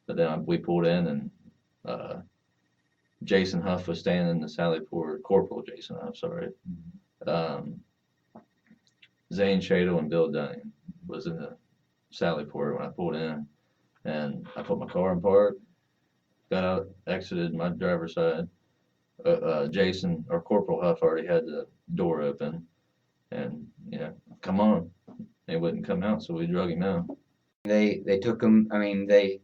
But then we pulled in, and Jason Huff was staying in the Sally Port, Corporal Jason Huff, sorry. Zane Shadle and Bill Dunning was in the Sally Port when I pulled in, and I put my car in park, got out, exited my driver's side. Jason or Corporal Huff already had the door open, and come on, they wouldn't come out, so we drug him out. They took him. I mean, they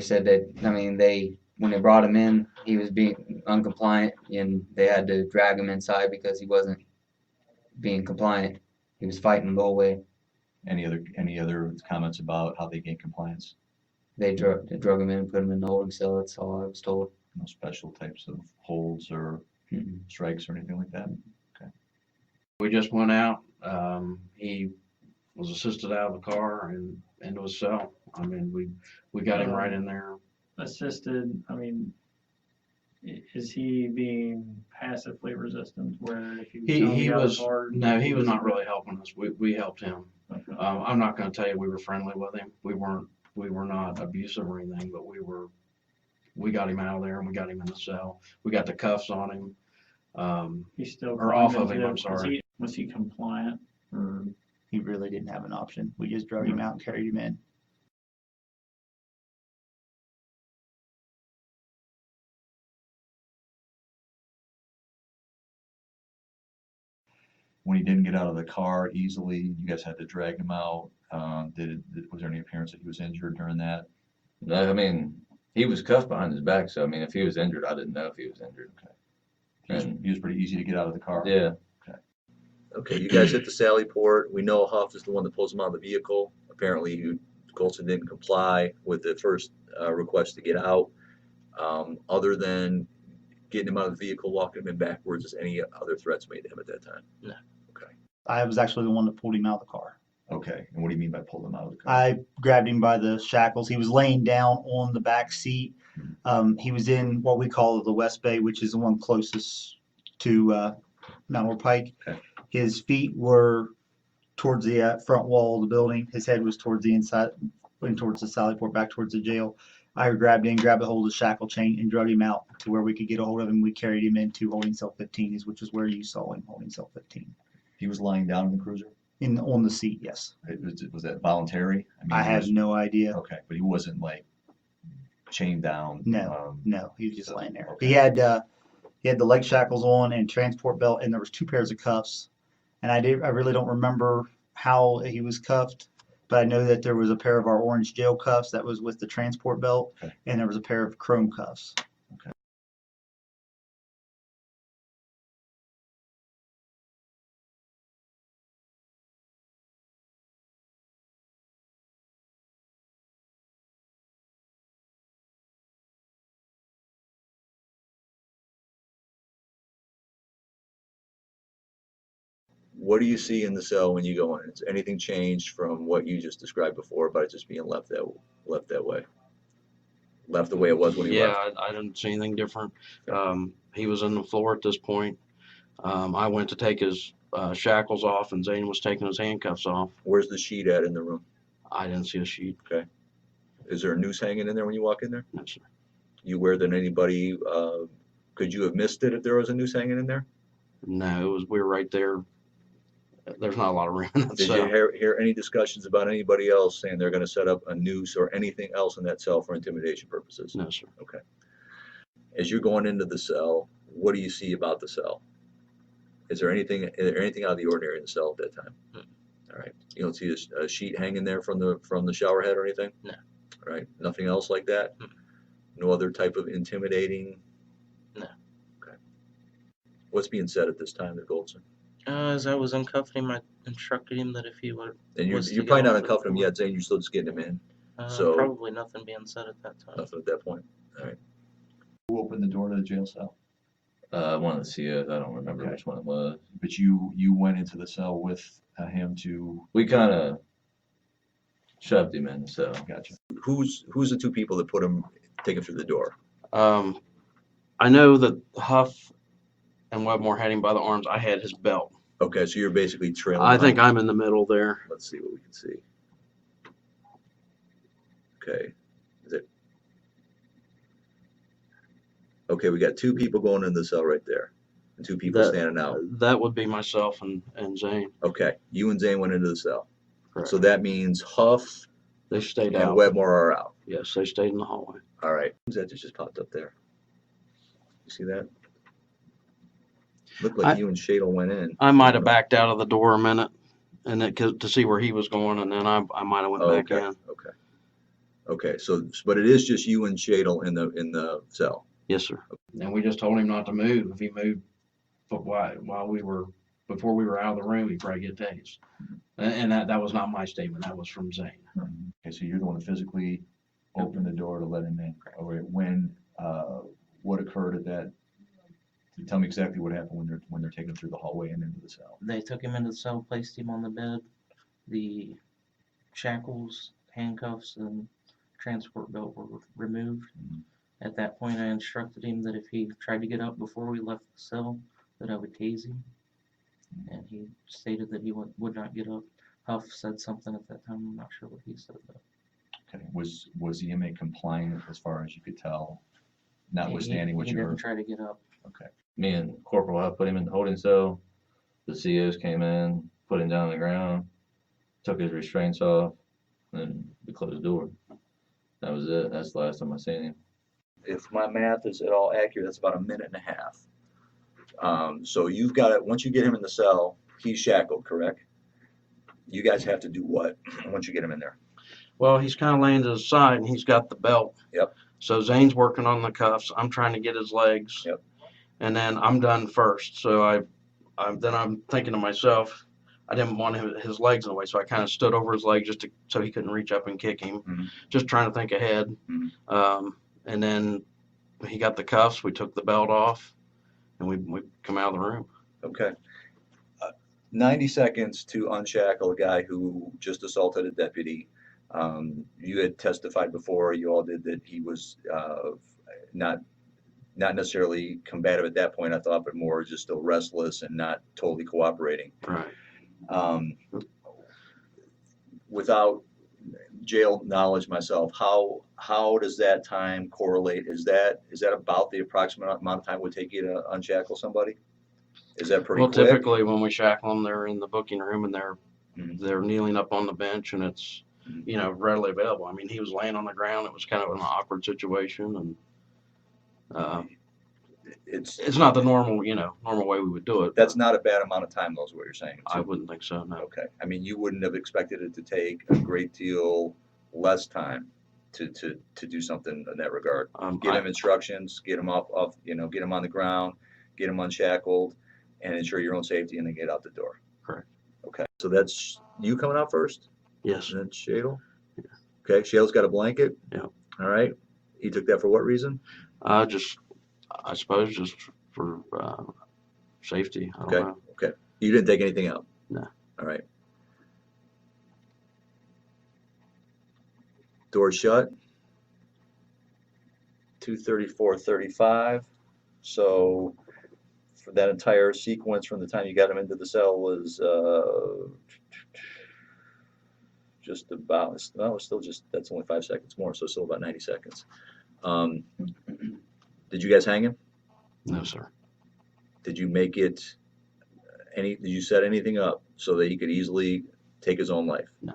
said that. I mean, when they brought him in, he was being uncompliant, and they had to drag him inside because he wasn't being compliant. He was fighting the whole way. Any other comments about how they gained compliance? They drug him in, put him in the holding cell. That's all I was told. No special types of holds or strikes or anything like that? Okay. We just went out. He was assisted out of the car and into his cell. I mean, we got him right in there. Assisted, I mean, is he being passively resistant where if He was hard? No, he was not really helping us. We helped him. Okay. I'm not going to tell you we were friendly with him. We were not abusive or anything, but we got him out of there and we got him in the cell. We got the cuffs on him. He's still or off of him. I'm sorry. Was he compliant or? He really didn't have an option. We just drug him out and carried him in. When he didn't get out of the car easily, you guys had to drag him out. Was there any appearance that he was injured during that? No, I mean, he was cuffed behind his back, so I mean, if he was injured, I didn't know if he was injured. Okay. He was pretty easy to get out of the car. Yeah. Okay, you guys hit the Sally Port. We know Huff is the one that pulls him out of the vehicle. Apparently, Colson didn't comply with the first request to get out. Other than getting him out of the vehicle, walking him in backwards, is any other threats made to him at that time? No. Okay. I was actually the one that pulled him out of the car. Okay, and what do you mean by pull him out of the car? I grabbed him by the shackles. He was laying down on the back seat. He was in what we call the West Bay, which is the one closest to Mount Pike. Okay. His feet were towards the front wall of the building. His head was towards the inside, went towards the Sally Port, back towards the jail. I grabbed a hold of the shackle chain, and drug him out to where we could get a hold of him. We carried him into holding cell 15, which is where you saw him, holding cell 15. He was lying down in the cruiser? On the seat, yes. Was that voluntary? I have no idea. Okay, but he wasn't like chained down? No, he was just laying there. Okay. He had the leg shackles on and transport belt, and there was 2 pairs of cuffs. And I really don't remember how he was cuffed, but I know that there was a pair of our orange jail cuffs that was with the transport belt, okay, and there was a pair of chrome cuffs. Okay. What do you see in the cell when you go in? Has anything changed from what you just described before about it just being left that way? Left the way it was when he left? Yeah, I didn't see anything different. He was on the floor at this point. I went to take his shackles off, and Zane was taking his handcuffs off. Where's the sheet at in the room? I didn't see a sheet. Okay. Is there a noose hanging in there when you walk in there? No, sir. You aware that anybody, could you have missed it if there was a noose hanging in there? No, we were right there. There's not a lot of room in that Did cell. you hear any discussions about anybody else saying they're going to set up a noose or anything else in that cell for intimidation purposes? No, sir. Okay. As you're going into the cell, what do you see about the cell? Is there anything out of the ordinary in the cell at that time? All right. You don't see a sheet hanging there from the shower head or anything? No. All right. Nothing else like that? No other type of intimidating? No. Okay. What's being said at this time to Goldson? As I was uncuffing him, I instructed him that if he would. And you're was to probably go not on the uncuffing him floor. yet, Zane. You're still just getting him in. So Probably nothing being said at that time. nothing at that point. All right. Who opened the door to the jail cell? One of the COs, I don't remember Okay. which one it was. But you went into the cell with him to. We kind of shoved him in, so. Gotcha. Who's the 2 people that take him through the door? I know that Huff and Webmore had him by the arms. I had his belt. Okay, so you're basically trailing. I think I'm in the middle there. Let's see what we can see. Okay. Is it? Okay, we got two people going in the cell right there, and two people standing out. That would be myself and Zane. Okay, you and Zane went into the cell. Correct. So that means Huff They stayed and out. Webmore are out. Yes, they stayed in the hallway. All right. Who's that just popped up there? You see that? Looked like you and Shadle went in. I might have backed out of the door a minute, and then to see where he was going, and then I might have went back in. Okay. Okay. So, but it is just you and Shadle in the cell. Yes, sir. And we just told him not to move. If he moved, but before we were out of the room, he'd probably get tased. And that was not my statement. That was from Zane. Okay, so you're the one that physically opened the door to let him in. All right, when, what occurred at that? Tell me exactly what happened when they're taking him through the hallway and into the cell. They took him into the cell, placed him on the bed. The shackles, handcuffs, and transport belt were removed. Mhm. At that point, I instructed him that if he tried to get up before we left the cell, that I would tase him. And he stated that he would not get up. Huff said something at that time. I'm not sure what he said though. Okay, was the inmate compliant as far as you could tell, notwithstanding what he you didn't heard? try to get up. Okay, Me and Corporal Huff put him in the holding cell. The COs came in, put him down on the ground, took his restraints off, and we closed the door. That was it. That's the last time I seen him. If my math is at all accurate, that's about a minute and a half. So you've got it, once you get him in the cell, he's shackled, correct? You guys have to do what once you get him in there? Well, he's kind of laying to the side, and he's got the belt. Yep. So Zane's working on the cuffs. I'm trying to get his legs. Yep. And then I'm done first. So I'm thinking to myself, I didn't want his legs in the way, so I kind of stood over his legs so he couldn't reach up and kick him. Mhm. Just trying to think ahead. Mhm. And then he got the cuffs. We took the belt off, and we come out of the room. Okay. 90 seconds to unshackle a guy who just assaulted a deputy. You had testified before, you all did, that he was not necessarily combative at that point, I thought, but more just still restless and not totally cooperating. Right. Without jail knowledge myself, how does that time correlate? Is that about the approximate amount of time it would take you to unshackle somebody? Is that pretty Well, quick? typically when we shackle them, they're in the booking room and Mhm. they're kneeling up on the bench, and it's readily available. I mean, he was laying on the ground. It was kind of an awkward situation, and it's not the normal way we would do it. That's not a bad amount of time, though, is what you're saying. I wouldn't think so. No. Okay. I mean, you wouldn't have expected it to take a great deal less time to do something in that regard. Give him instructions, get him get him on the ground, get him unshackled, and ensure your own safety, and then get out the door. Correct. Okay. So that's you coming out first, Yes. and then Shadle. Okay. Shadle's got a blanket. Yeah. All right. He took that for what reason? I suppose just for safety. I don't Okay. know. Okay. You didn't take anything out? No. All right. Door shut. 2:34:35. So for that entire sequence from the time you got him into the cell was just about, well, it's still just, that's only 5 seconds more, so still about 90 seconds. Did you guys hang him? No, sir. Did you make it did you set anything up so that he could easily take his own life? No.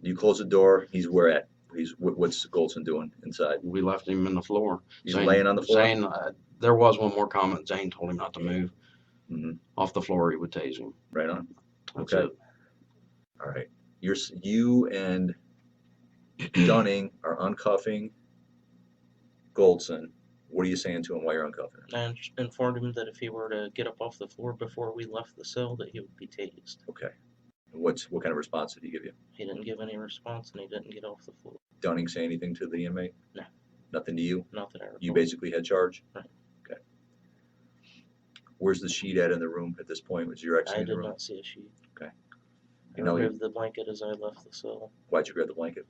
You close the door, he's where at? What's Goldson doing inside? We left him in the floor. He's laying on the floor? Zane, there was one more comment. Zane told him not to move. Mhm. Off the floor, he would tase him. Right on. That's Okay. it. All right. You and Dunning are uncuffing Goldson. What are you saying to him while you're uncuffing him? I informed him that if he were to get up off the floor before we left the cell, that he would be tased. Okay. What kind of response did he give you? He didn't give any response, and he didn't get off the floor. Dunning say anything to the inmate? No. Nothing to you? Not that I recall. You basically had charge? Right. Okay. Where's the sheet at in the room at this point? Was your ex I in the did room? not see a sheet. Okay. I You know, removed the blanket as I left the cell. why'd you grab the blanket?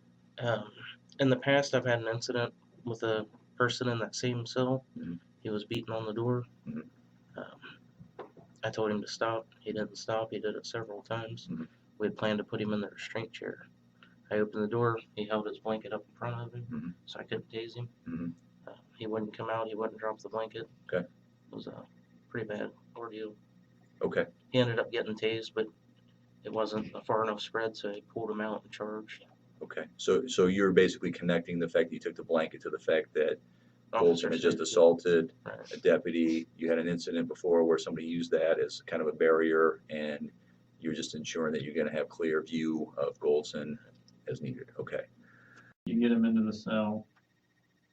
In the past, I've had an incident with a person in that same cell. Mhm. He was beating on the door. Mhm. I told him to stop. He didn't stop. He did it several times. Mhm. We had planned to put him in the restraint chair. I opened the door, he held his blanket up in front of him, Mhm. so I couldn't tase him. Mhm. He wouldn't come out, he wouldn't drop the blanket. Okay. It was a pretty bad ordeal. Okay. He ended up getting tased, but it wasn't a far enough spread, so he pulled him out and charged. Okay. So you're basically connecting the fact that you took the blanket to the fact that Golson had just Officers- assaulted Right. a deputy. You had an incident before where somebody used that as kind of a barrier, and you're just ensuring that you're going to have clear view of Golson as needed. Okay. You get him into the cell.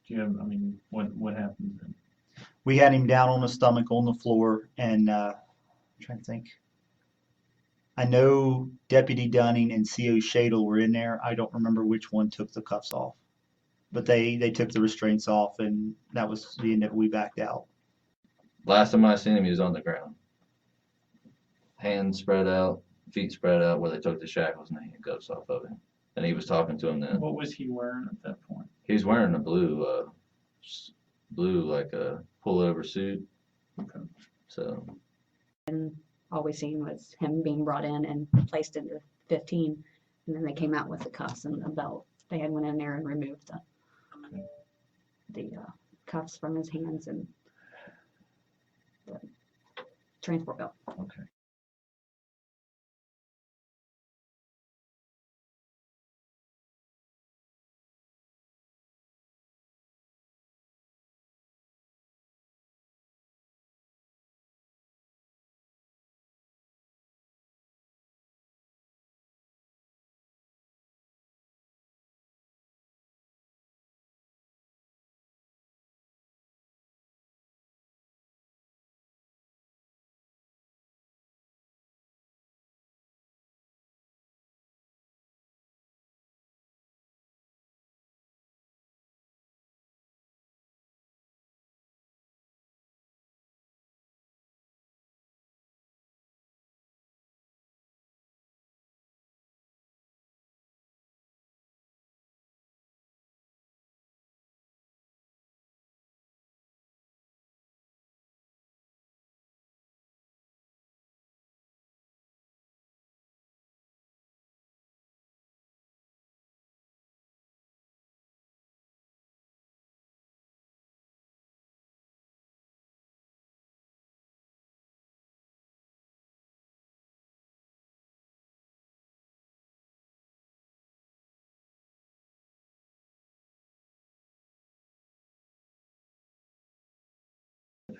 Do you have, I mean, what happens then? We had him down on his stomach on the floor, and I'm trying to think. I know Deputy Dunning and CO Shadle were in there. I don't remember which one took the cuffs off, but they took the restraints off, and that was the end of it. We backed out. Last time I seen him, he was on the ground. Hands spread out, feet spread out where they took the shackles and the handcuffs off of him. And he was talking to him then. What was he wearing at that point? He was wearing a blue like a pullover suit. Okay. So All we seen was him being brought in and placed into 15, and then they came out with the cuffs and the belt. They had went in there and removed the cuffs from his hands and the transport belt. Okay.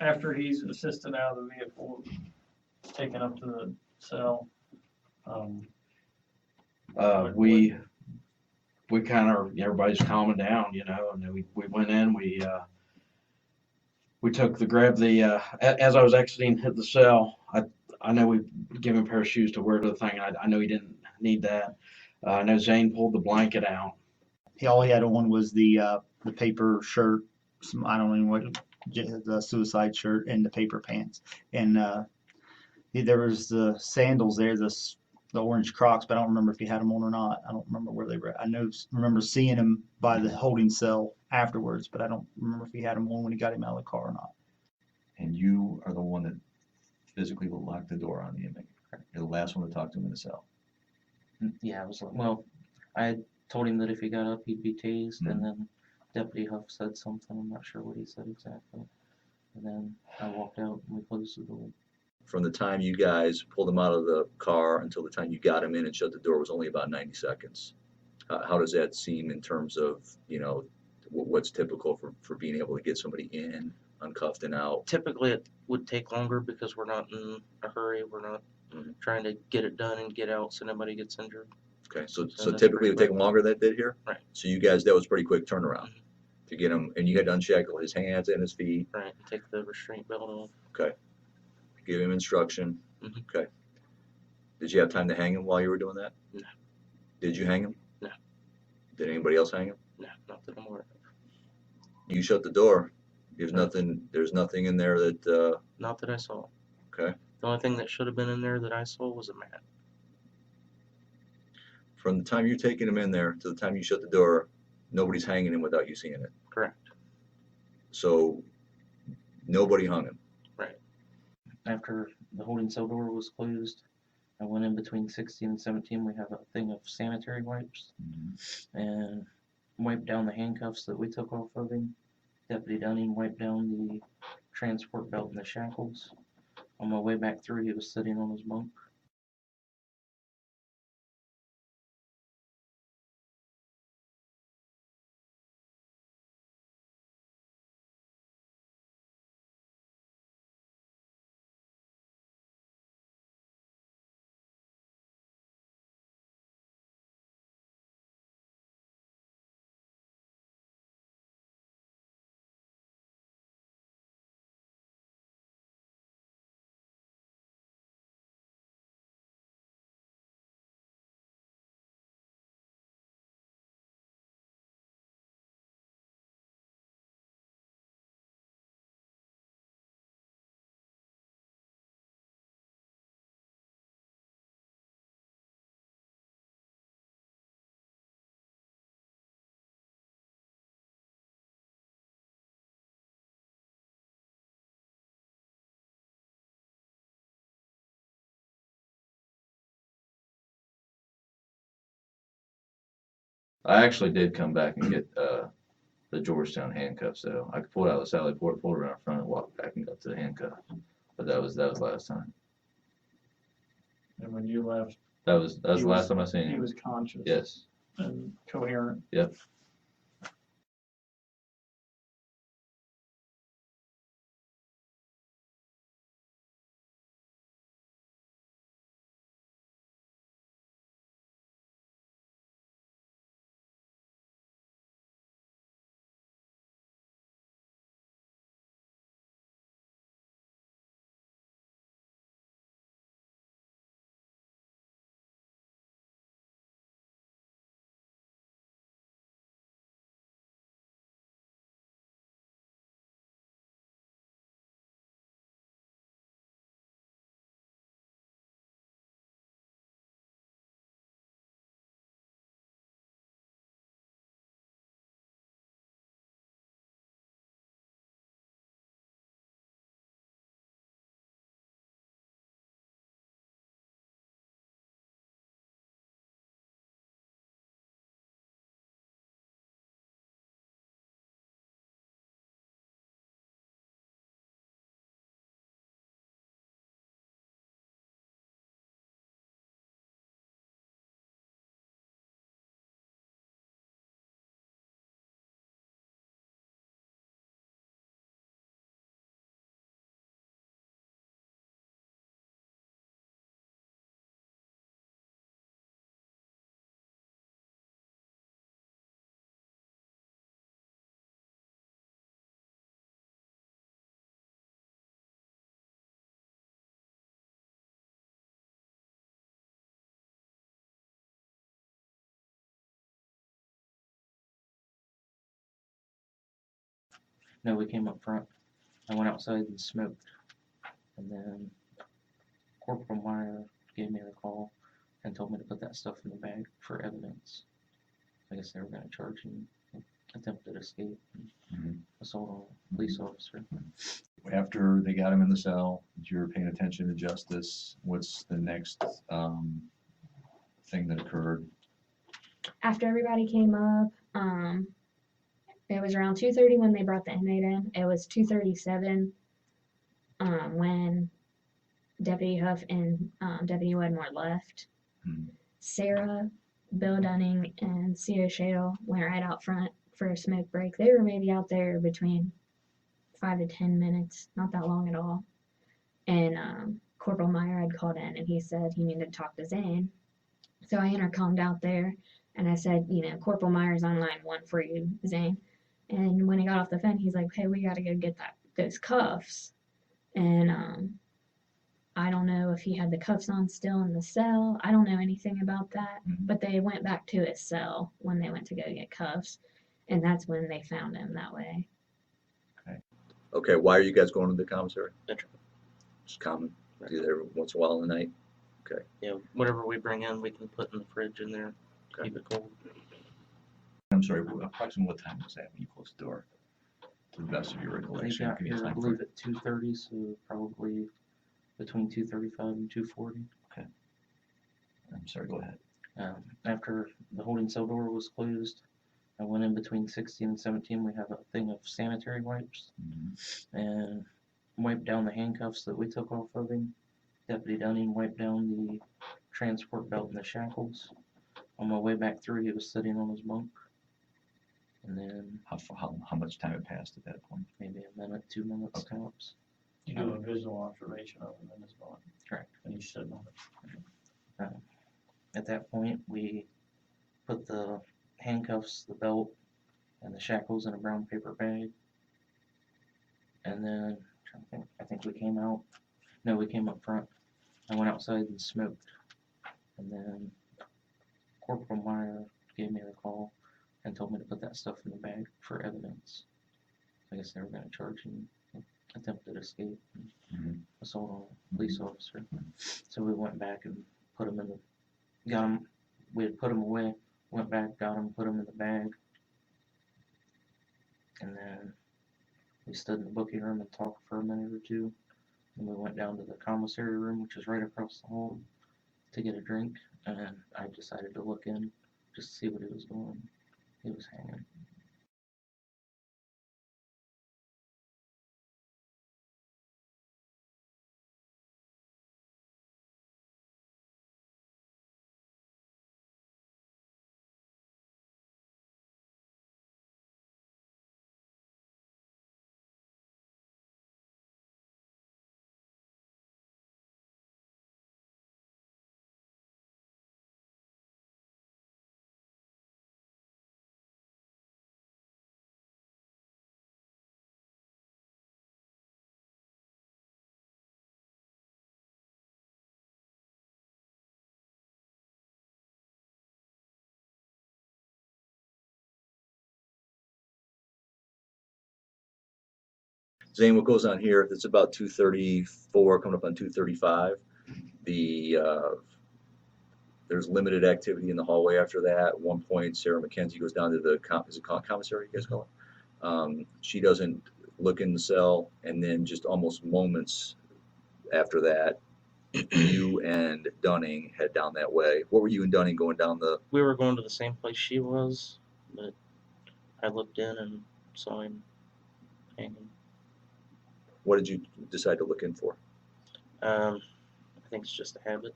After he's assisted out of the vehicle, taken up to the cell, We kind of, everybody's calming down, you know, and then we went in, we grabbed as I was exiting, hit the cell. I know we give him a pair of shoes to wear to the thing. I know he didn't need that. I know Zane pulled the blanket out. All he had on was the paper shirt. I don't even know what the suicide shirt and the paper pants. And there was the sandals there, the orange Crocs, but I don't remember if he had them on or not. I don't remember where they were. Remember seeing him by the holding cell afterwards, but I don't remember if he had them on when he got him out of the car or not. And you are the one that physically locked the door on the inmate. You're the last one to talk to him in the cell. Yeah, it was well. I had told him that if he got up, he'd be tased, and then Deputy Huff said something. I'm not sure what he said exactly. And then I walked out and we closed the door. From the time you guys pulled him out of the car until the time you got him in and shut the door was only about 90 seconds. How does that seem in terms of, you know, what's typical for being able to get somebody in, uncuffed and out? Typically, it would take longer because we're not in a hurry. We're not trying to get it done and get out so nobody gets injured. Okay, so that's typically it pretty would take quick. longer than it did here? Right. So you guys, that was pretty quick turnaround to get him, and you had to unshackle his hands and his feet, Right. Take the restraint belt off. give him instruction. Mhm. Okay. Did you have time to hang him while you were doing that? No. Did you hang him? No. Did anybody else hang him? No, not that I'm aware of. You shut the door. No. There's nothing in there that, Not that I saw. okay. The only thing that should have been in there that I saw was a mat. From the time you're taking him in there to the time you shut the door, nobody's hanging him without you seeing it. Correct. So nobody hung him. After the holding cell door was closed, I went in between 16 and 17. We have a thing of sanitary wipes and wiped down the handcuffs that we took off of him. Deputy Dunning wiped down the transport belt and the shackles. On my way back through, he was sitting on his bunk. I actually did come back and get the Georgetown handcuffs though. I pulled out the Sally Port, pulled around front, and walked back and got to the handcuffs. But that was last time. And when you left, That was the He last was- time I seen he him. was conscious Yes. and coherent. Yep. No, we came up front. I went outside and smoked. And then Corporal Meyer gave me the call and told me to put that stuff in the bag for evidence. I guess they were going to charge him attempted escape and assault on a police officer. After they got him in the cell, you're paying attention to justice. What's the next thing that occurred? After everybody came up, it was around 2:30 when they brought the inmate in. It was 2:37 when Deputy Huff and Deputy Wedmore left. Mhm. Sarah, Bill Dunning, and C.O. Shadle went right out front for a smoke break. They were maybe out there between 5 to 10 minutes, not that long at all. And Corporal Meyer had called in and he said he needed to talk to Zane. So I intercomed out there and I said, Corporal Meyer's on line 1 for you, Zane. And when he got off the phone, he's like, hey, we got to go get those cuffs. And I don't know if he had the cuffs on still in the cell. I don't know anything about that. But they went back to his cell when they went to go get cuffs. And that's when they found him that way. Okay, why are you guys going to the commissary? Intro. Just common, do that every once in a while in the night. Yeah, whatever we bring in, we can put in the fridge in there, Okay. keep it cold. I'm sorry, approximately what time was that when you closed the door? To the best of your They recollection. got Give me a here, I time believe, frame. at 2:30, so probably between 2:35 and 2:40. I'm sorry, go ahead. After the holding cell door was closed, I went in between 16 and 17. We have a thing of sanitary wipes and wiped down the handcuffs that we took off of him. Deputy Dunning wiped down the transport belt and the shackles. On my way back through, he was sitting on his bunk. And then How much time had passed at that point? maybe a minute, 2 minutes Okay. tops. You do a visual observation of him in his body. Correct. And he's sitting on it. At that point, we put the handcuffs, the belt, and the shackles in a brown paper bag. And then, I think we came out. No, we came up front. I went outside and smoked. And then Corporal Meyer gave me the call and told me to put that stuff in the bag for evidence. I guess they were going to charge him attempted escape and assault on a police officer. So we went back and put him in the, got him, we had put him away, went back, got him, put him in the bag. And then we stood in the booking room and talked for a minute or two. And we went down to the commissary room, which is right across the hall, to get a drink. And I decided to look in just to see what he was doing. He was hanging. Zane, what goes on here, it's about 2:34, coming up on 2:35. There's limited activity in the hallway after that. At one point, Sarah McKenzie goes down to the commissary, you guys call it? She doesn't look in the cell, and then just almost moments after that, you and Dunning head down that way. What were you and Dunning going down the? We were going to the same place she was, but I looked in and saw him hanging. What did you decide to look in for? I think it's just a habit.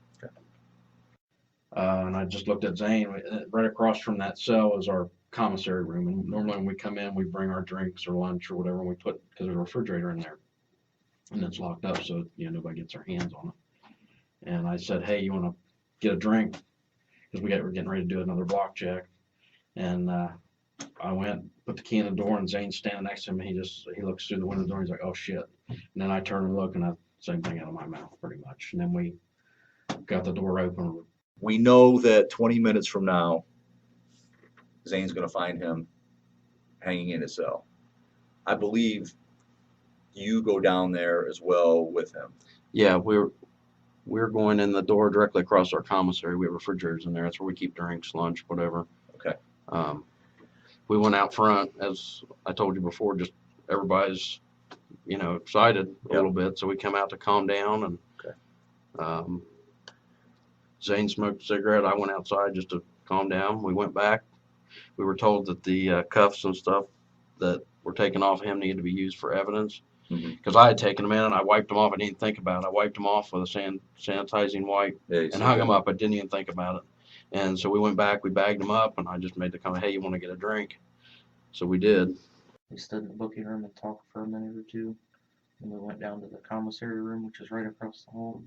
And I just looked at Zane. Right across from that cell is our commissary room. And normally when we come in, we bring our drinks or lunch or whatever, and we put, because there's a refrigerator in there. And it's locked up, so nobody gets their hands on it. And I said, hey, you want to get a drink? Because we're getting ready to do another block check. And I went, put the key in the door, and Zane's standing next to him. He looks through the window door. He's like, oh shit. And then I turn and look, and I same thing out of my mouth, pretty much. And then we got the door open. We know that 20 minutes from now, Zane's going to find him hanging in his cell. I believe you go down there as well with him. Yeah, we're going in the door directly across our commissary. We have refrigerators in there. That's where we keep drinks, lunch, whatever. Okay. We went out front, as I told you before, just everybody's, excited a little bit. So we come out to calm down, and Okay. Zane smoked a cigarette. I went outside just to calm down. We went back. We were told that the cuffs and stuff that were taken off him needed to be used for evidence. Because I had taken them in and I wiped them off. I didn't think about it. I wiped them off with a sanitizing wipe and hung them up. I didn't even think about it. And so we went back, we bagged them up, and I just made the comment, hey, you want to get a drink? So we did. We stood in the booking room and talked for a minute or two. And we went down to the commissary room, which is right across the hall,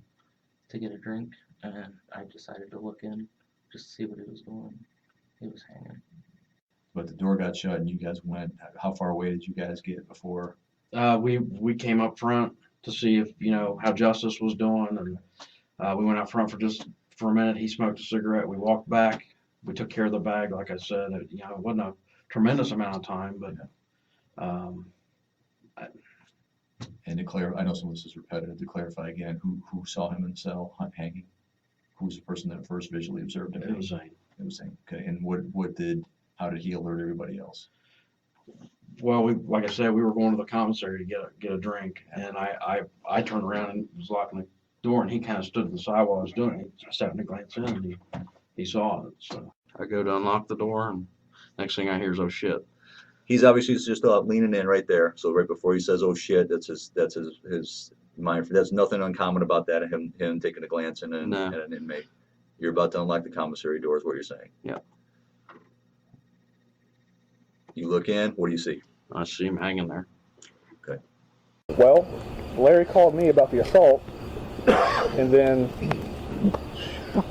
to get a drink. And I decided to look in just to see what he was doing. He was hanging. But the door got shut and you guys went, how far away did you guys get before? We came up front to see if, how Justice was doing. And we went out front for a minute. He smoked a cigarette. We walked back. We took care of the bag. Like I said, it wasn't a tremendous amount of time, but And to clarify, I know some of this is repetitive, to clarify again, who saw him in the cell hanging? Who was the person that first visually observed him? it was Zane. It was Zane. Okay, and how did he alert everybody else? Well, like I said, we were going to the commissary to get a drink, and I turned around and was locking the door, and he kind of stood to the side while I was doing it. He just happened to glance in, and he saw it. So I go to unlock the door, and next thing I hear is, "Oh shit!" He's obviously just leaning in right there. So right before he says, "Oh shit," that's his mind. There's nothing uncommon about that. Him taking a glance in at No. an inmate. You're about to unlock the commissary door, is what you're saying. Yeah. You look in. What do you see? I see him hanging there. Well, Larry called me about the assault, and then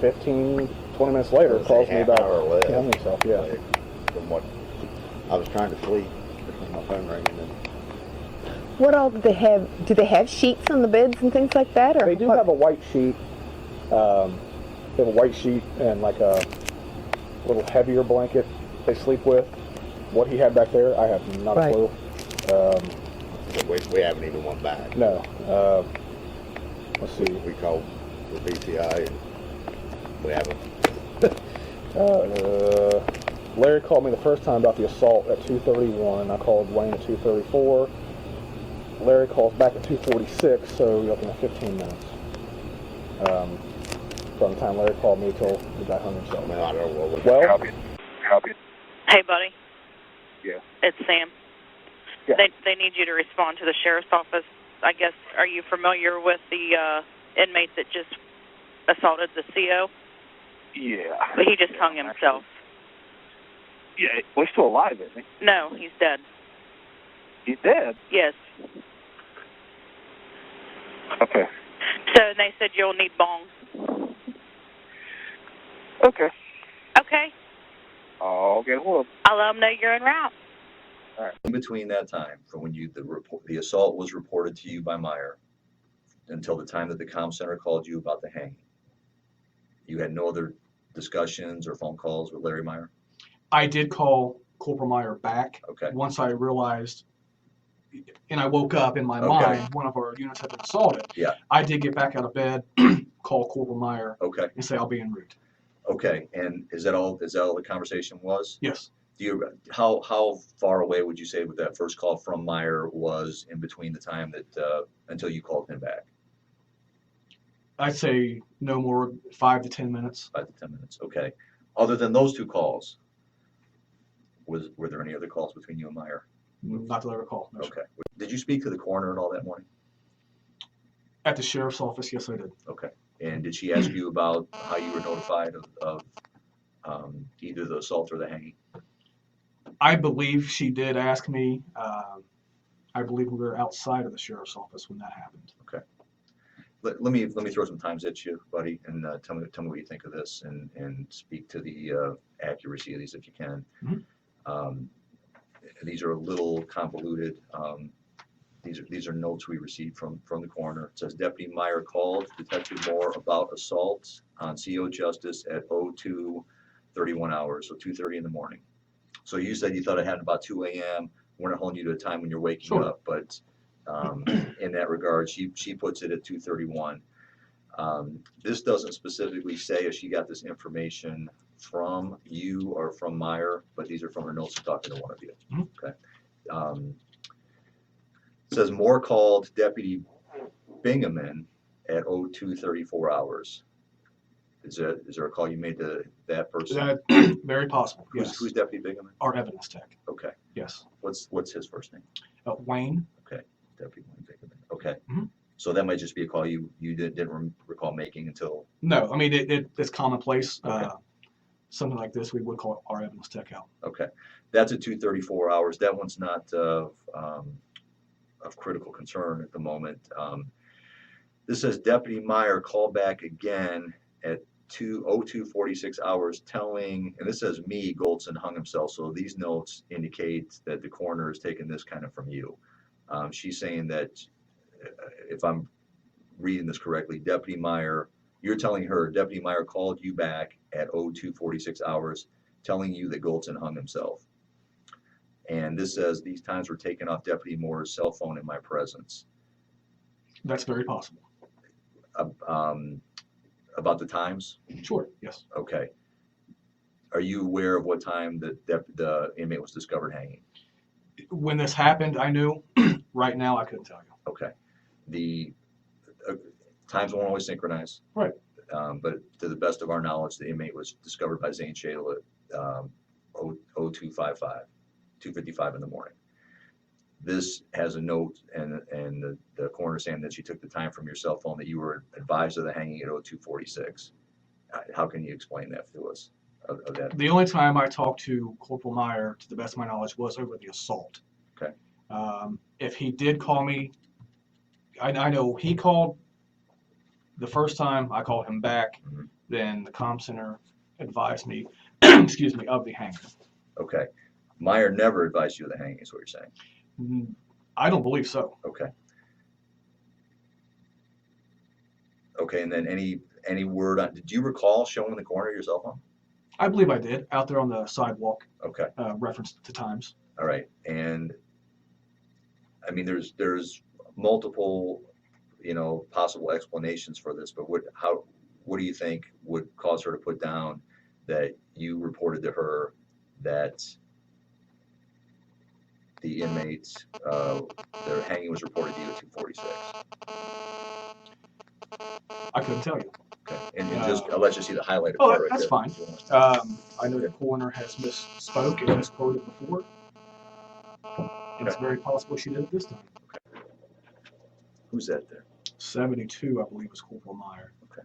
15, 20 minutes later calls me about killing himself. Yeah. From what I was trying to sleep, my phone ringing. And What all do they have? Do they have sheets on the beds and things like that? Or they do what? have a white sheet. They have a white sheet and like a little heavier blanket they sleep with. What he had back there, I have not Right. a clue. we haven't even went back. No. Let's see. We called the BCI and we haven't. Larry called me the first time about the assault at 2:31. I called Wayne at 2:34. Larry calls back at 2:46, so you're looking at 15 minutes. From the time Larry called me till the guy hung himself. I mean, I don't know what. Well, Copy. Hey, buddy. Yeah. It's Sam. Yeah. They need you to respond to the sheriff's office. I guess, are you familiar with the inmate that just assaulted the CO? Yeah. But he just hung himself. Yeah, well, he's still alive, isn't he? No, he's dead. He's dead? Yes. Okay. So they said you'll need bong. Okay. Okay. Okay, well. I'll let them know you're en route. All right. In between that time, from when the assault was reported to you by Meyer until the time that the comm center called you about the hanging, you had no other discussions or phone calls with Larry Meyer? I did call Corporal Meyer back. Okay. Once I realized, and I woke up in my Okay. mind, one of our units had been assaulted. Yeah. I did get back out of bed, call Corporal Meyer, Okay. and say I'll be en route. Okay. And is that all the conversation was? Yes. How far away would you say with that first call from Meyer was in between the time that until you called him back? I'd say no more 5 to 10 minutes. 5 to 10 minutes. Okay. Other than those two calls, were there any other calls between you and Meyer? Not that I recall. No, sir. Okay. Did you speak to the coroner at all that morning? At the sheriff's office, yes, I did. Okay. And did she ask you about how you were notified of either the assault or the hanging? I believe she did ask me. I believe we were outside of the sheriff's office when that happened. Okay. Let me throw some times at you, buddy, and tell me what you think of this, and speak to the accuracy of these if you can. Mm-hmm. These are a little convoluted. These are notes we received from the coroner. It says Deputy Meyer called Detective Moore about assaults on CO Justice at 02:31 hours, so 2:30 in the morning. So you said you thought it happened about 2 a.m. We're not holding you to a time when you're waking Sure. up, but in that regard, she puts it at 2:31. This doesn't specifically say if she got this information from you or from Meyer, but these are from her notes talking to one of you. Mm-hmm. Okay. It says Moore called Deputy Bingaman at 02:34 hours. Is there a call you made to that person? Very possible. Yes. Who's Deputy Bingaman? Our evidence tech. Okay. Yes. What's his first name? Wayne. Okay. Deputy Wayne Bingaman. Okay. Mm-hmm. So that might just be a call you didn't recall making until. No, I mean it's commonplace. Okay. Something like this we would call our evidence tech out. Okay. That's at 2:34 hours. That one's not of critical concern at the moment. This says Deputy Meyer called back again at 02:46 hours telling, and this says me, Goldson hung himself. So these notes indicate that the coroner is taking this kind of from you. She's saying that, if I'm reading this correctly, Deputy Meyer, you're telling her Deputy Meyer called you back at 02:46 hours telling you that Goldson hung himself. And this says these times were taken off Deputy Moore's cell phone in my presence. That's very possible. About the times? Sure, yes. Okay. Are you aware of what time the inmate was discovered hanging? When this happened, I knew. Right now, I couldn't tell you. Okay. The times won't always synchronize. Right. But to the best of our knowledge, the inmate was discovered by Zane Shadle at 2:55 in the morning. This has a note and the coroner saying that you took the time from your cell phone that you were advised of the hanging at 02:46. How can you explain that to us? Of that? The only time I talked to Corporal Meyer, to the best of my knowledge, was over the assault. Okay. If he did call me, I know he called the first time. I called him back. Mhm. Then the comm center advised me, excuse me, of the hanging. Okay. Meyer never advised you of the hanging, is what you're saying. I don't believe so. Okay. Okay, and then any word on? Did you recall showing the coroner your cell phone? I believe I did out there on the sidewalk. Okay. Reference to times. All right, and I mean, there's multiple, possible explanations for this, but what do you think would cause her to put down that you reported to her that the inmates, their hanging was reported to you at 2:46? I couldn't tell you. Okay, and just I'll let you see the highlighted Oh, part right that's there. fine. I know the coroner has misspoke and misquoted before. It's very possible she did it this time. Okay. Who's that there? 72, I believe, was Corporal Meyer. Okay. I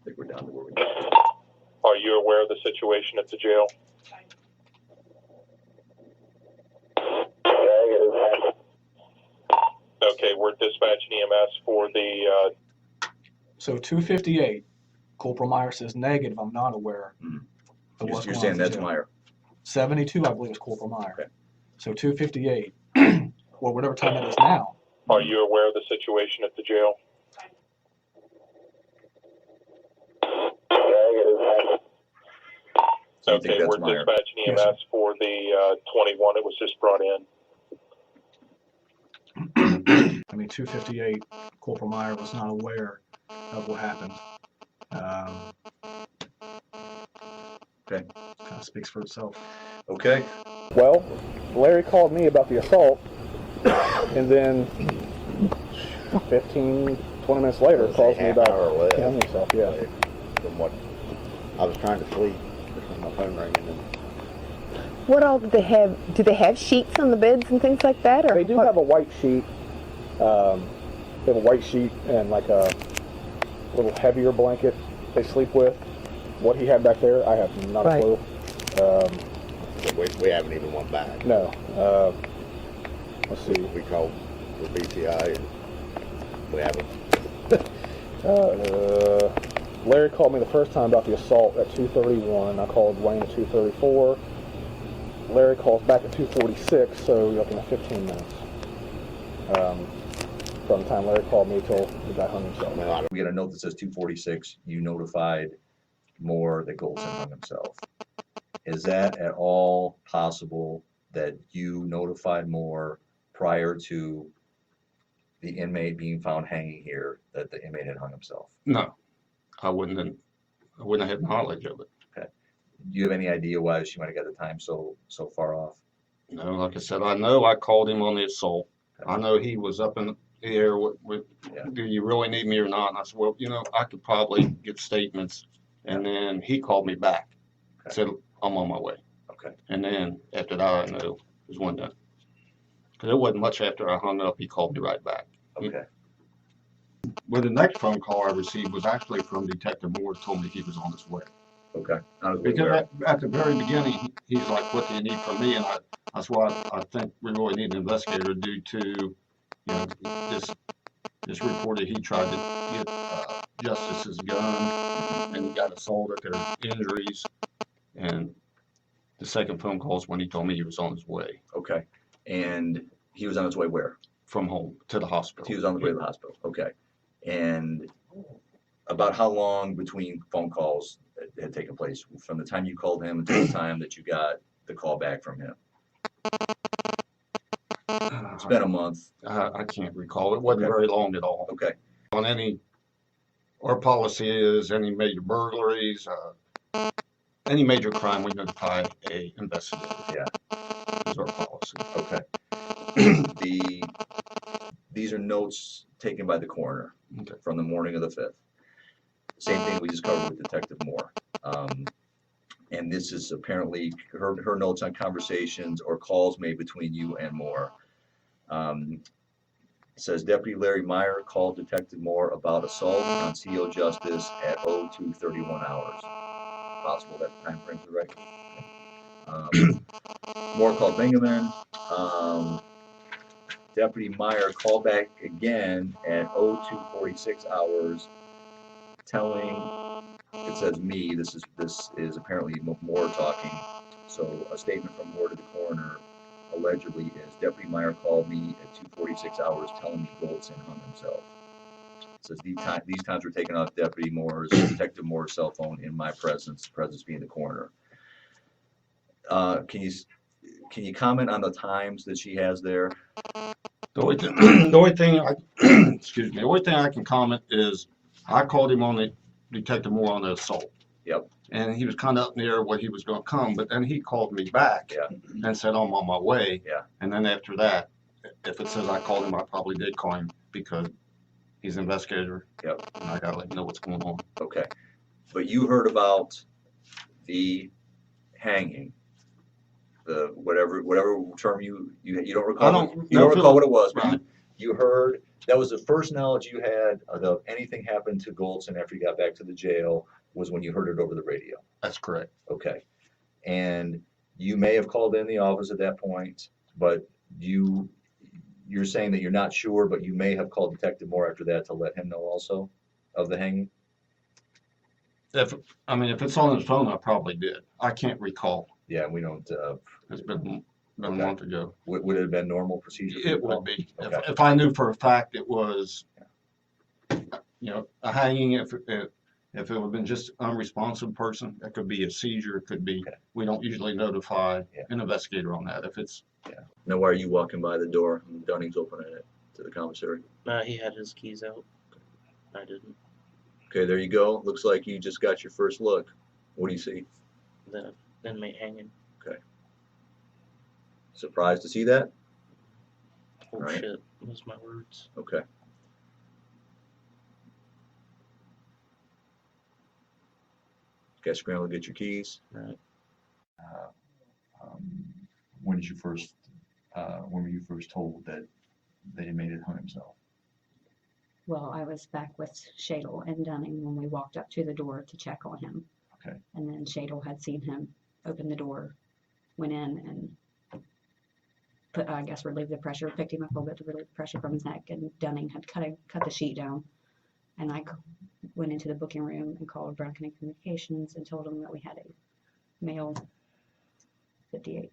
think we're down to where we Are you aware of the situation at the jail? Okay, we're dispatching EMS for the. So 258, Corporal Meyer says negative. I'm not aware of what's You're going on. saying at the that's jail. Meyer. 72, I believe, is Corporal Meyer. Okay. So 258, or whatever time it is now. Are you aware of the situation at the jail? So Okay, we're dispatching EMS for the 21. It was just brought in. I mean, 258, Corporal Meyer was not aware of what happened. Okay. Kind of speaks for itself. Okay. Well, Larry called me about the assault, and then 15, 20 minutes later calls me about killing himself. Yeah. From what I was trying to sleep, my phone ringing. And What all do they have? Do they have sheets on the beds and things like that? Or they do have a white sheet. They have a white sheet and like a little heavier blanket they sleep with. What he had back there, I have not a clue. we haven't even went back. No. Let's see. We called the BCI and we haven't. Larry called me the first time about the assault at 2:31. I called Wayne at 2:34. Larry calls back at 2:46, so you're looking at 15 minutes. From the time Larry called me till the guy hung himself. We got a note that says 2:46. You notified Moore that Golson hung himself. Is that at all possible that you notified Moore prior to the inmate being found hanging here that the inmate had hung himself? No, I wouldn't have had knowledge of it. Okay. Do you have any idea why she might have got the time so far off? No, like I said, I know I called him on the assault. I know he was up in the air with do you really need me or not? And I said, well, I could probably get statements. And then he called me back. Said, I'm on my way. Okay. And then after that, I know it was one done. Because it wasn't much after I hung up, he called me right back. Okay. Well, the next phone call I received was actually from Detective Moore, told me he was on his way. Okay. Because at the very beginning, he's like, what do you need from me? And that's why I think we really need an investigator due to, this report that he tried to get Justice's gun and he got assaulted, there were injuries. And the second phone call is when he told me he was on his way. Okay. And he was on his way where? From home to the hospital. He was on the way to the hospital. Okay. And about how long between phone calls had taken place from the time you called him until the time that you got the call back from him? It's been a month. I can't recall. It wasn't very long at all. Okay. Our policy is any major burglaries, any major crime, we notify a investigator. Yeah. Is our policy. Okay. The these are notes taken by the coroner from the morning of the 5th. Same thing we just covered with Detective Moore. And this is apparently her notes on conversations or calls made between you and Moore. It says Deputy Larry Meyer called Detective Moore about assault on CO Justice at 02:31 hours. Possible that time frames are right. Moore called Bingaman. Deputy Meyer called back again at 02:46 hours, telling, it says me, this is apparently Moore talking. So a statement from Moore to the coroner allegedly is Deputy Meyer called me at 2:46 hours telling me Goldson hung himself. It says these times were taken off Detective Moore's cell phone in my presence being the coroner. Can you comment on the times that she has there? The only thing excuse me, the only thing I can comment is I called him on the Detective Moore on the assault. Yep. And he was kind of up in the air what he was going to come, but then he called me back and said, I'm on my way. Yeah. And then after that, if it says I called him, I probably did call him because he's an investigator. Yep. And I got to let him know what's going on. Okay. But you heard about the hanging, the whatever term you don't recall. You don't recall what it was, but you heard that was the first knowledge you had of anything happened to Goldson after he got back to the jail was when you heard it over the radio. That's correct. Okay. And you may have called in the office at that point, but you're saying that you're not sure, but you may have called Detective Moore after that to let him know also of the hanging? If it's on his phone, I probably did. I can't recall. Yeah, we don't. It's been a month ago. Would it have been normal procedure? It would be. Okay. If I knew for a fact it was, a hanging, if it would have been just unresponsive person, that could be a seizure. It could be. We don't usually notify an investigator on that. If it's. Now, why are you walking by the door and Dunning's opening it to the commissary? He had his keys out. I didn't. Okay, there you go. Looks like you just got your first look. What do you see? The inmate hanging. Okay. Surprised to see that? Oh Right. shit, those my words. Okay. Okay, scramble to get your keys. Right. When did you first? When were you first told that the inmate had hung himself? Well, I was back with Shadle and Dunning when we walked up to the door to check on him. Okay. And then Shadle had seen him open the door, went in and relieved the pressure, picked him up a little bit to relieve the pressure from his neck, and Dunning had cut the sheet down. And I went into the booking room and called Brown County Communications and told them that we had a male 58.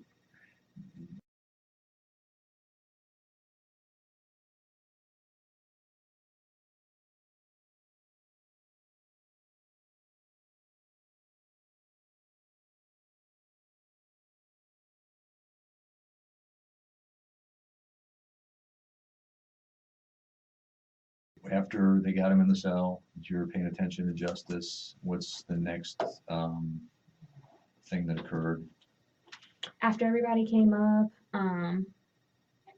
After they got him in the cell, you're paying attention to justice. What's the next thing that occurred? After everybody came up,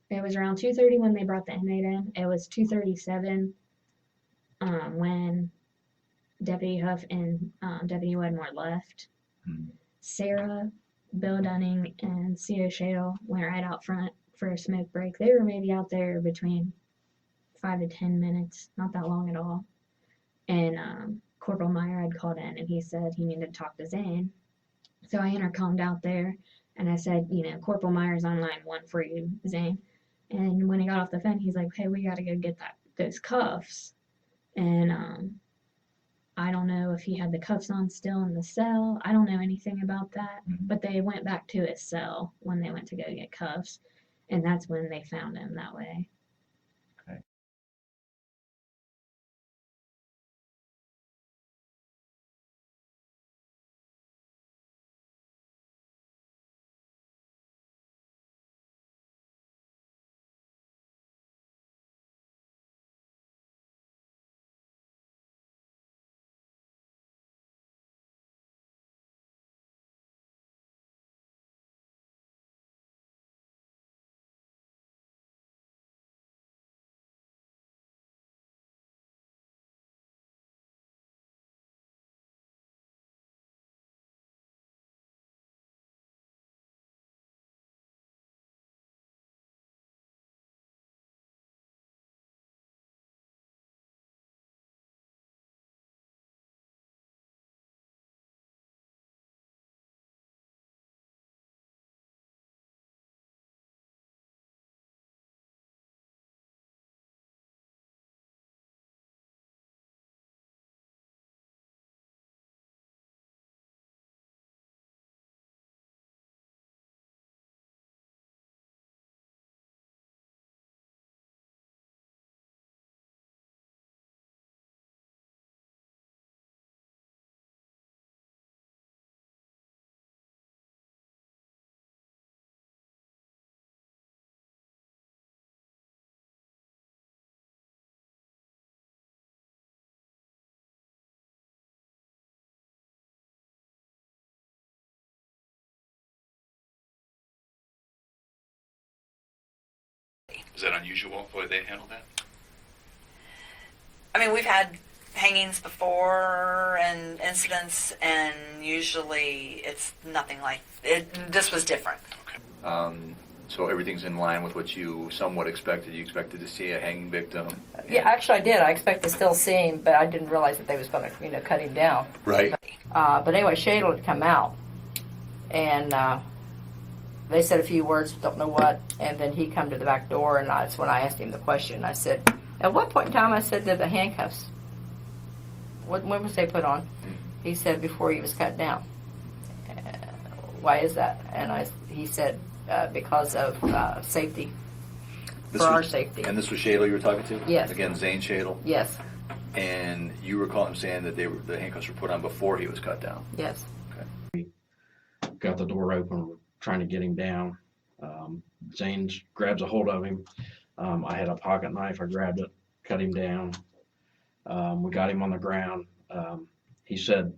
it was around 2:30 when they brought the inmate in. It was 2:37 when Deputy Huff and Deputy Wedmore left. Sarah, Bill Dunning, and C.O. Shadle went right out front for a smoke break. They were maybe out there between 5 to 10 minutes, not that long at all. And Corporal Meyer had called in and he said he needed to talk to Zane. So I intercomed out there and I said, Corporal Meyer's on line 1 for you, Zane. And when he got off the phone, he's like, hey, we got to go get those cuffs. And I don't know if he had the cuffs on still in the cell. I don't know anything about that. But they went back to his cell when they went to go get cuffs. And that's when they found him that way. Is that unusual the way they handle that? I mean, we've had hangings before and incidents, and usually it's nothing like it. This was different. So everything's in line with what you somewhat expected. You expected to see a hanging victim. Yeah, actually I did. I expected to still see him, but I didn't realize that they was going to, cut him down. Right. But anyway, Shadle had come out, and they said a few words, don't know what, and then he come to the back door, and that's when I asked him the question. I said, at what point in time, I said, did the handcuffs, when was they put on? He said, before he was cut down. Why is that? And he said, because of safety, our safety. And this was Shadle you were talking to? Yes. Again, Zane Shadle? Yes. And you recall him saying that the handcuffs were put on before he was cut down? Yes. Okay. Got the door open, we're trying to get him down. Zane grabs a hold of him. I had a pocket knife, I grabbed it, cut him down. We got him on the ground. He said,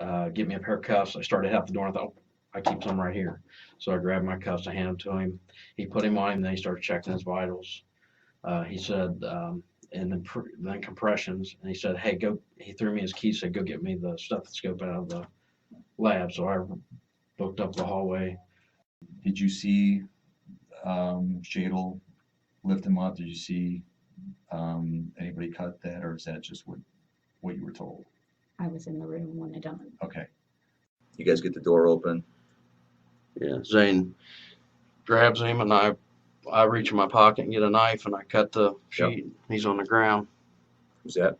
get me a pair of cuffs. I started out the door and I thought, I keep some right here. So I grabbed my cuffs, I handed them to him. He put him on him, then he started checking his vitals. He said, and then compressions, and he said, hey, go, he threw me his keys, said, go get me the stethoscope out of the lab. So I booked up the hallway. Did you see Shadle lift him up? Did you see anybody cut that, or is that just what you were told? I was in the room when they done it. Okay. You guys get the door open. Yeah, Zane grabs him, and I reach in my pocket and get a knife, and I cut the sheet. Yep. He's on the ground. Who's that?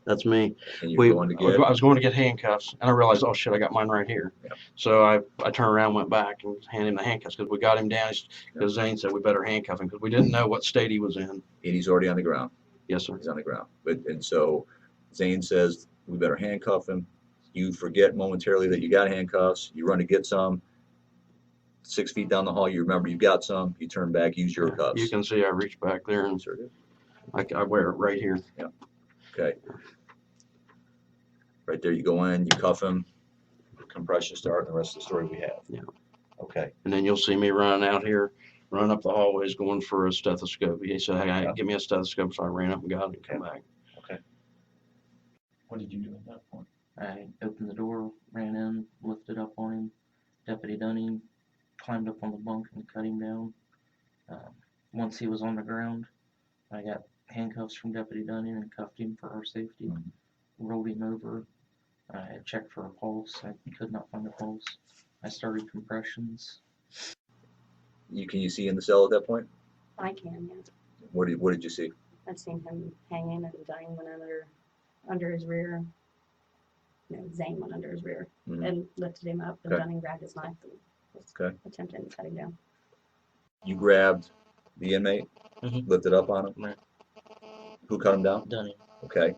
That's me. And you're going to get? I was going to get handcuffs, and I realized, oh shit, I got mine right here. Yep. So I turned around, went back, and handed him the handcuffs because we got him down. Because Zane said we better handcuff him because we didn't know what state he was in. And he's already on the ground. Yes, sir. He's on the ground. And so Zane says we better handcuff him. You forget momentarily that you got handcuffs. You run to get some. 6 feet down the hall, you remember you got some. You turn back, use your cuffs. You can see I reach back there and I wear it right here. Yeah. Okay. Right there, you go in, you cuff him. Compression start, and the rest of the story we have. Yeah. Okay. And then you'll see me running out here, running up the hallways, going for a stethoscope. He said, hey, give me a stethoscope. So I ran up and got it and come back. Okay. What did you do at that point? I opened the door, ran in, lifted up on him. Deputy Dunning climbed up on the bunk and cut him down. Once he was on the ground, I got handcuffs from Deputy Dunning and cuffed him for our safety. Rolled him over. I checked for a pulse. I could not find a pulse. I started compressions. Can you see in the cell at that point? I can, yeah. What did you see? I've seen him hanging and Dunning went under his rear. Zane went under his rear and lifted him up, and Dunning grabbed his knife and was attempting to cut him down. You grabbed the inmate, lifted up on him. Right. Who cut him down? Dunning. Okay.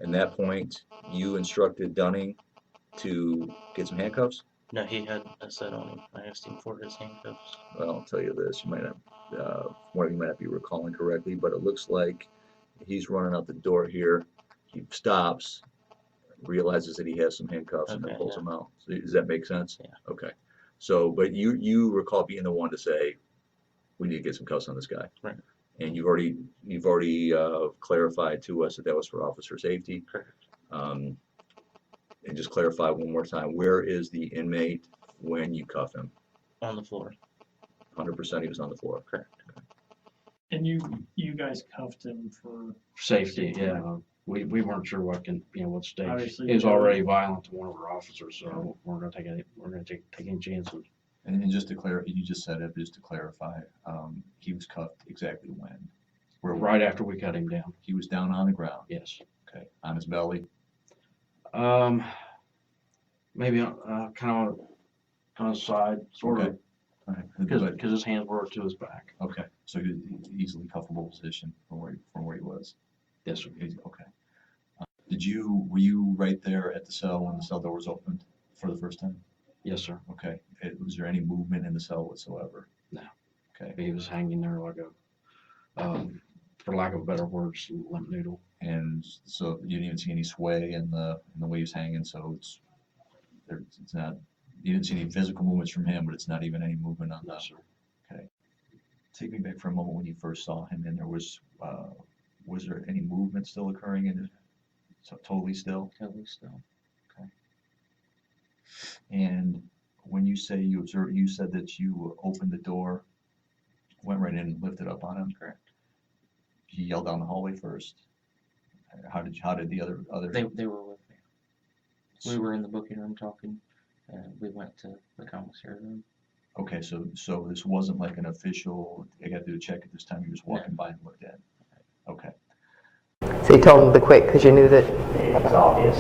And that point, you instructed Dunning to get some handcuffs? No, he had a set on him. I asked him for his handcuffs. Well, I'll tell you this. You might not be recalling correctly, but it looks like he's running out the door here. He stops, realizes that he has some handcuffs, and then pulls them out. So does that make sense? Yeah. Okay. So, but you recall being the one to say, we need to get some cuffs on this guy. Right. And you've already clarified to us that was for officer safety. Correct. And just clarify one more time, where is the inmate when you cuff him? On the floor. 100% he was on the floor. Correct. And you guys cuffed him for Safety, yeah. We weren't sure what stage. Obviously, He was already violent to one of our officers, so we're gonna take any chances. And just to clarify, you just said it, but just to clarify, he was cuffed exactly when? Right after we cut him down. He was down on the ground? Yes. Okay. On his belly? Maybe kind of on his side, sort of, because his hands were to his back. Okay. So he was easily cuffable position from where he was? Yes, sir. Okay. Were you right there at the cell when the cell door was opened for the first time? Yes, sir. Okay. Was there any movement in the cell whatsoever? No. Okay. He was hanging there like a, for lack of a better word, limp noodle. And so you didn't even see any sway in the way he was hanging. So it's not. You didn't see any physical movements from him, but it's not even any movement on No, sir. Okay. Take me back for a moment when you first saw him and was there any movement still occurring in it? So totally still? Totally still. Okay. And when you say you observed, you said that you opened the door, went right in and lifted up on him? Correct. He yelled down the hallway first. How did the other? They were with me. We were in the booking room talking, and we went to the commissary room. Okay, so this wasn't like an official, I got to do a check at this time, you just walking by and looked at. Okay. So you told him to quit because you knew that. It's obvious.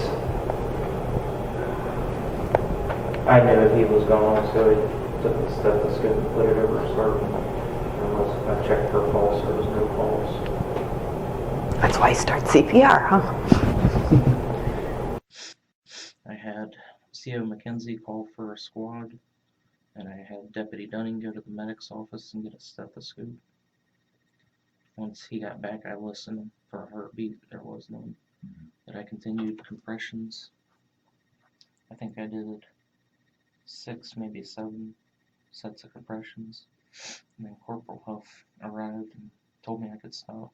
I knew he was gone, so he took the stethoscope and put it over his heart. And I checked for pulse, there was no pulse. That's why you start CPR, huh? I had CO McKenzie call for a squad, and I had Deputy Dunning go to the medic's office and get a stethoscope. Once he got back, I listened for a heartbeat. There was none. But I continued compressions. I think I did 6, maybe 7 sets of compressions. And then Corporal Huff arrived and told me I could stop.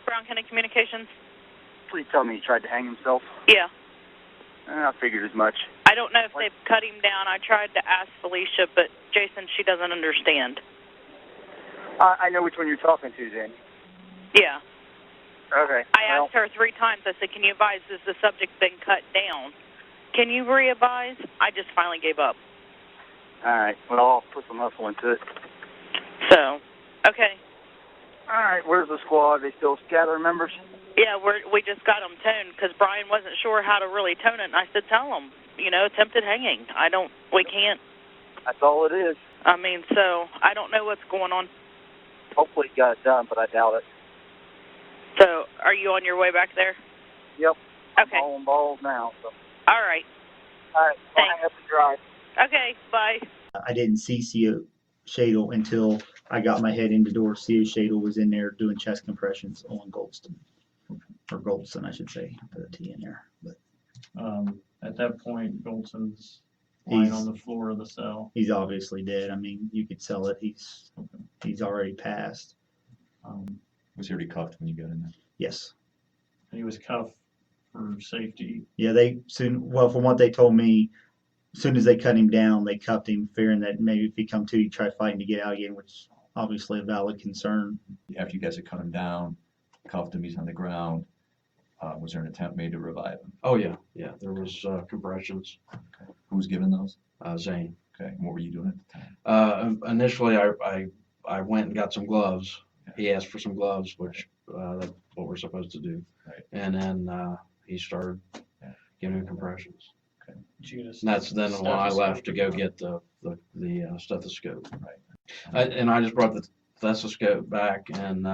Brown County Communications? Please tell me he tried to hang himself. Yeah. I figured as much. I don't know if they've cut him down. I tried to ask Felicia, but Jason, she doesn't understand. I know which one you're talking to then. Yeah. Okay. I asked her 3 times. I said, can you advise, has the subject been cut down? Can you re-advise? I just finally gave up. All right. Well, I'll put some hustle into it. So, okay. All right. Where's the squad? They still gathering members? Yeah, we just got them toned because Brian wasn't sure how to really tone it. And I said, tell him, attempted hanging. We can't. That's all it is. I mean, so I don't know what's going on. Hopefully he got it done, but I doubt it. So, are you on your way back there? Yep. Okay. I'm hauling balls now. So. All right. All right. I'll Thanks. hang up and drive. Okay, bye. I didn't see CO Shadle until I got my head in the door. CO Shadle was in there doing chest compressions on Goldston. Or Goldson, I should say. Put a T in there. But At that point, Goldson's lying on the floor of the cell. he's obviously dead. I mean, you could sell it. He's already passed. Was he already cuffed when you got in there? Yes. He was cuffed for safety. Yeah, from what they told me, as soon as they cut him down, they cuffed him, fearing that maybe if he come to, he'd try fighting to get out again, which is obviously a valid concern. After you guys had cut him down, cuffed him, he's on the ground. Was there an attempt made to revive him? Oh, yeah. There was compressions. Okay. Who was giving those? Zane. Okay. And what were you doing at the time? Initially, I went and got some gloves. He asked for some gloves, which that's what we're supposed to do. Right. And then he started giving me compressions. Okay. And that's then when I left to go get the stethoscope. Right. And I just brought the stethoscope back, and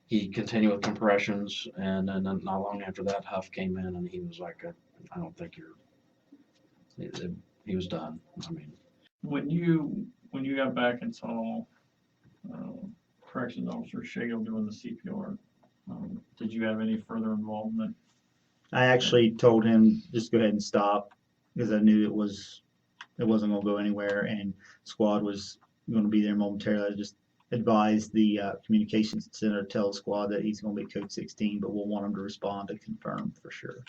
he continued with compressions. And then not long after that, Huff came in, and he was like, "I don't think you're." He was done. I mean, When you got back and saw Corrections Officer Shagel doing the CPR, did you have any further involvement? I actually told him just go ahead and stop because I knew it wasn't going to go anywhere, and squad was going to be there momentarily. I just advised the communications center to tell the squad that he's going to be code 16, but we'll want him to respond to confirm for sure.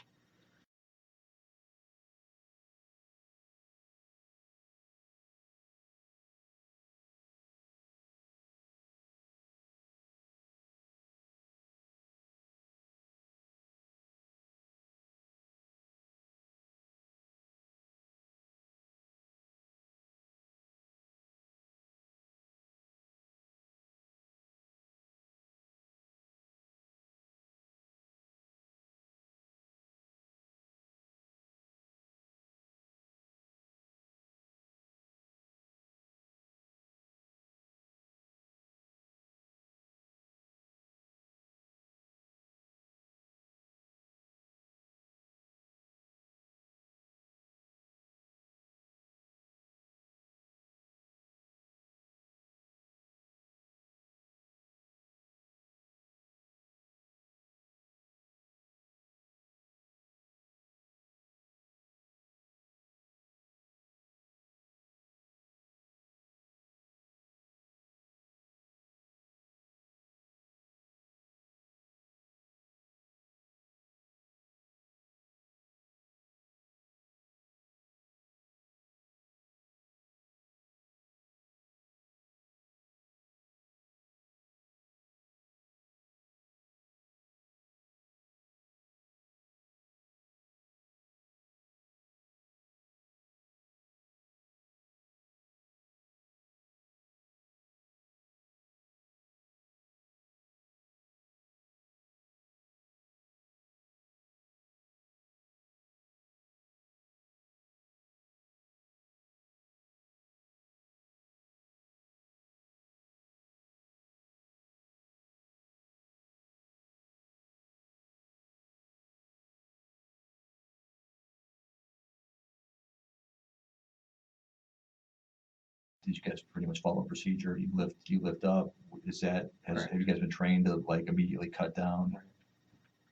did you guys pretty much follow procedure? You lift up. Is that have you guys been trained to like immediately cut down?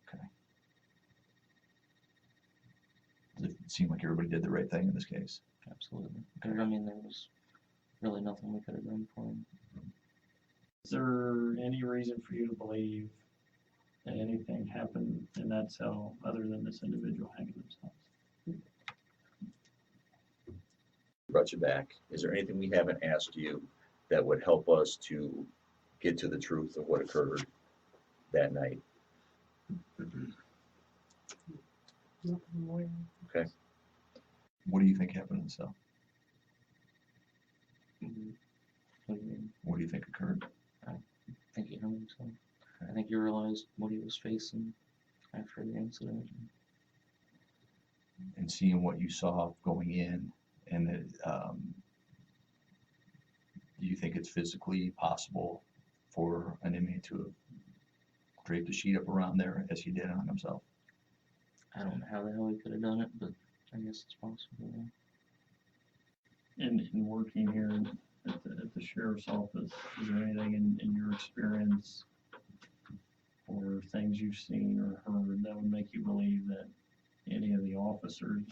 Okay. Does it seem like everybody did the right thing in this case? Absolutely. I mean, there was really nothing we could have done for him. Is there any reason for you to believe that anything happened in that cell other than this individual hanging themselves? Brought you back. Is there anything we haven't asked you that would help us to get to the truth of what occurred that night? Okay. What do you think happened in the cell? Mm-hmm. What do you think occurred? I think he hung himself. I think he realized what he was facing after the incident. And seeing what you saw going in, and that, do you think it's physically possible for an inmate to have draped a sheet up around there as he did on himself? I don't know how the hell he could have done it, but I guess it's possible. In working here at the sheriff's office, is there anything in your experience or things you've seen or heard that would make you believe that any of the officers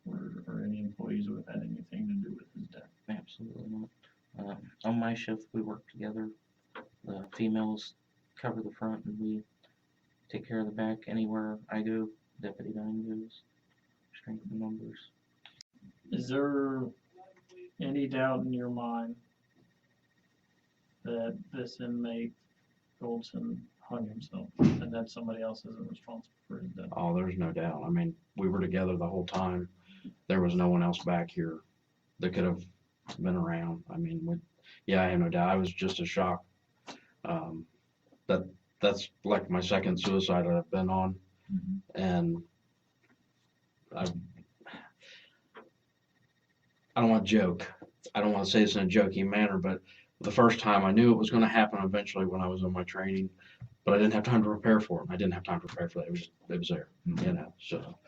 or any employees would have had anything to do with his death? Absolutely not. On my shift, we work together. The females cover the front, and we take care of the back. Anywhere I go, Deputy Dine goes. Strength in numbers. Is there any doubt in your mind that this inmate, Goldson, hung himself and that somebody else isn't responsible for his death? Oh, there's no doubt. I mean, we were together the whole time. There was no one else back here that could have been around. I mean, I have no doubt. I was just as shocked. That's like my second suicide that I've been on, and I don't want to joke. I don't want to say this in a joking manner, but the first time I knew it was going to happen eventually when I was in my training, but I didn't have time to prepare for it. I didn't have time to prepare for that. It was there, you know. So.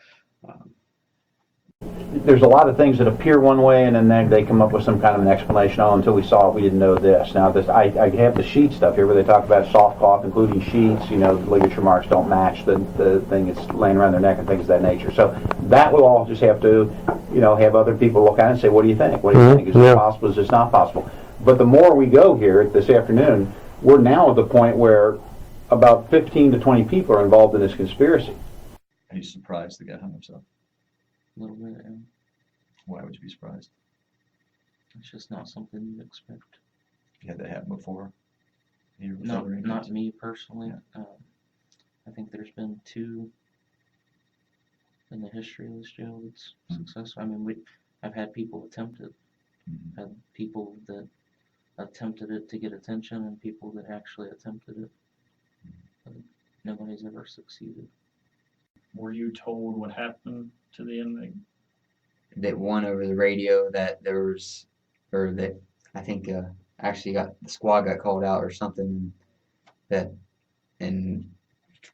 There's a lot of things that appear one way, and then they come up with some kind of an explanation. Oh, until we saw it, we didn't know this. Now, I have the sheet stuff here where they talk about soft cloth, including sheets. You know, ligature marks don't match the thing that's laying around their neck and things of that nature. So that will all just have to, have other people look at it and say, what do you think? What do you think? Is it possible? Is this not possible? But the more we go here this afternoon, we're now at the point where about 15 to 20 people are involved in this conspiracy. Are you surprised the guy hung himself? A little bit, yeah. Why would you be surprised? It's just not something you'd expect. You had that happen before? Not me personally. Yeah. I think there's been 2 in the history of this jail that's successful. I mean, I've had people attempt it. Had people that attempted it to get attention and people that actually attempted it. But nobody's ever succeeded. Were you told what happened to the inmate? That one over the radio that there was, or that I think actually the squad got called out or something, that, and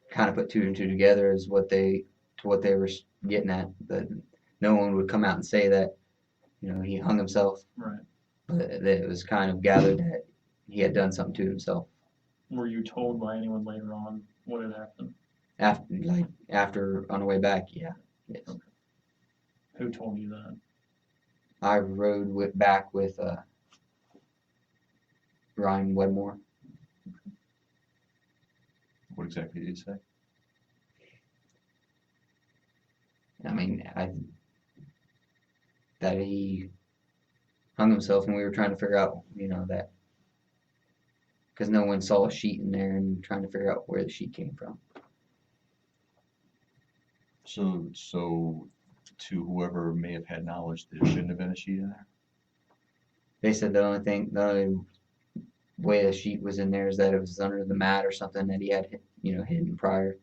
kind of put 2 and 2 together as what they were getting at, but no one would come out and say that, he hung himself. Right. But that it was kind of gathered that he had done something to himself. Were you told by anyone later on what had happened? After on the way back, yeah. Yes. Okay. Who told you that? I rode back with Ryan Wedmore. What exactly did he say? I mean, that he hung himself, and we were trying to figure out, that, because no one saw a sheet in there, and trying to figure out where the sheet came from. So to whoever may have had knowledge, there shouldn't have been a sheet in there? They said the only way the sheet was in there is that it was under the mat or something that he had, hidden prior.